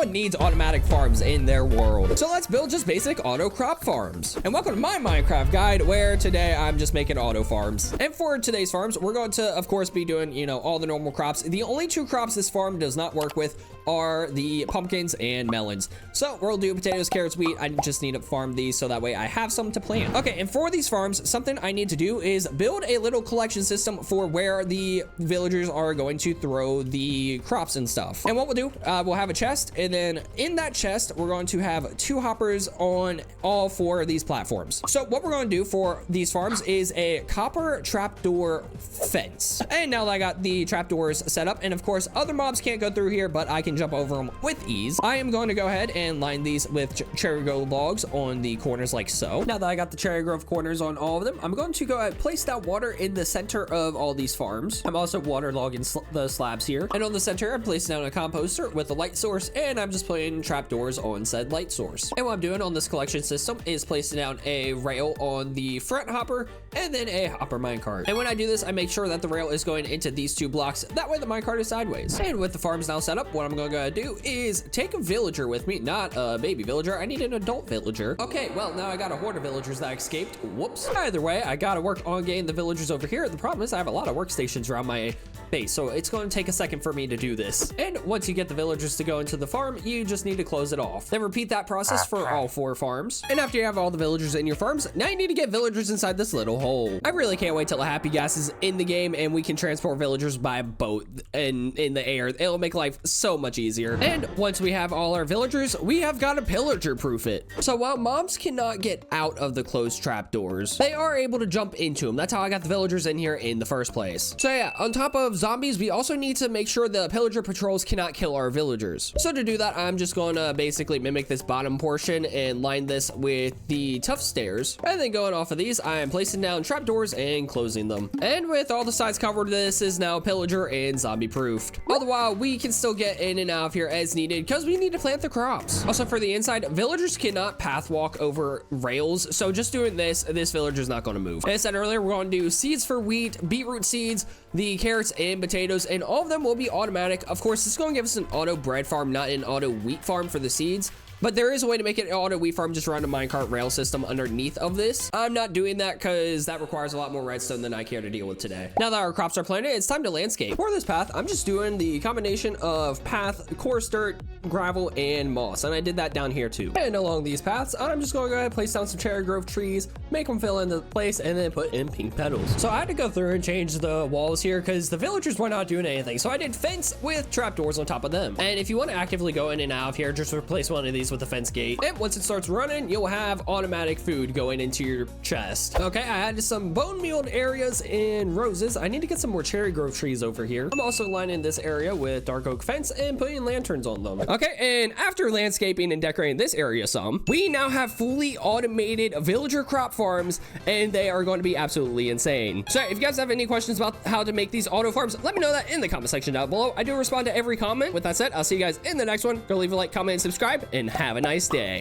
everyone needs automatic farms in their world. So let's build just basic auto crop farms. And welcome to my Minecraft guide, where today I'm just making auto farms. And for today's farms, we're going to, of course, be doing, you know, all the normal crops. The only two crops this farm does not work with are the pumpkins and melons. So we'll do potatoes, carrots, wheat. I just need to farm these so that way I have some to plant. Okay, and for these farms, something I need to do is build a little collection system for where the villagers are going to throw the crops and stuff. And what we'll do, we'll have a chest, and then in that chest, we're going to have 2 hoppers on all 4 of these platforms. So what we're going to do for these farms is a copper trapdoor fence. And now that I got the trapdoors set up, and of course, other mobs can't go through here, but I can jump over them with ease. I am going to go ahead and line these with cherry grove logs on the corners like so. Now that I got the cherry grove corners on all of them, I'm going to go ahead and place down water in the center of all these farms. I'm also waterlogging the slabs here. And on the center, I'm placing down a composter with a light source, and I'm just putting trapdoors on said light source. And what I'm doing on this collection system is placing down a rail on the front hopper and then a hopper minecart. And when I do this, I make sure that the rail is going into these 2 blocks. That way the minecart is sideways. And with the farms now set up, what I'm going to do is take a villager with me, not a baby villager. I need an adult villager. Okay, well, now I got a horde of villagers that escaped. Whoops. Either way, I got to work on getting the villagers over here. The problem is I have a lot of workstations around my base, so it's going to take a second for me to do this. And once you get the villagers to go into the farm, you just need to close it off. Then repeat that process for all 4 farms. And after you have all the villagers in your farms, now you need to get villagers inside this little hole. I really can't wait till the happy gas is in the game and we can transport villagers by boat and in the air. It'll make life so much easier. And once we have all our villagers, we have got to pillager proof it. So while mobs cannot get out of the closed trapdoors, they are able to jump into them. That's how I got the villagers in here in the first place. So yeah, on top of zombies, we also need to make sure the pillager patrols cannot kill our villagers. So to do that, I'm just going to basically mimic this bottom portion and line this with the tough stairs. And then going off of these, I am placing down trapdoors and closing them. And with all the sides covered, this is now pillager and zombie proofed. All the while, we can still get in and out of here as needed because we need to plant the crops. Also for the inside, villagers cannot path walk over rails. So just doing this villager is not going to move. As I said earlier, we're going to do seeds for wheat, beetroot seeds, the carrots and potatoes, and all of them will be automatic. Of course, it's going to give us an auto bread farm, not an auto wheat farm for the seeds. But there is a way to make it an auto wheat farm, just run a minecart rail system underneath of this. I'm not doing that because that requires a lot more redstone than I care to deal with today. Now that our crops are planted, it's time to landscape. For this path, I'm just doing the combination of path, coarse dirt, gravel, and moss. And I did that down here too. And along these paths, I'm just going to go ahead and place down some cherry grove trees, make them fill into place, and then put in pink petals. So I had to go through and change the walls here because the villagers were not doing anything. So I did fence with trapdoors on top of them. And if you want to actively go in and out of here, just replace one of these with a fence gate, and once it starts running, you'll have automatic food going into your chest. Okay, I added some bone mealed areas and roses. I need to get some more cherry grove trees over here. I'm also lining this area with dark oak fence and putting lanterns on them. Okay, and after landscaping and decorating this area some, we now have fully automated villager crop farms, and they are going to be absolutely insane. So if you guys have any questions about how to make these auto farms, let me know that in the comment section down below. I do respond to every comment. With that said, I'll see you guys in the next one. Go leave a like, comment, and subscribe, and have a nice day.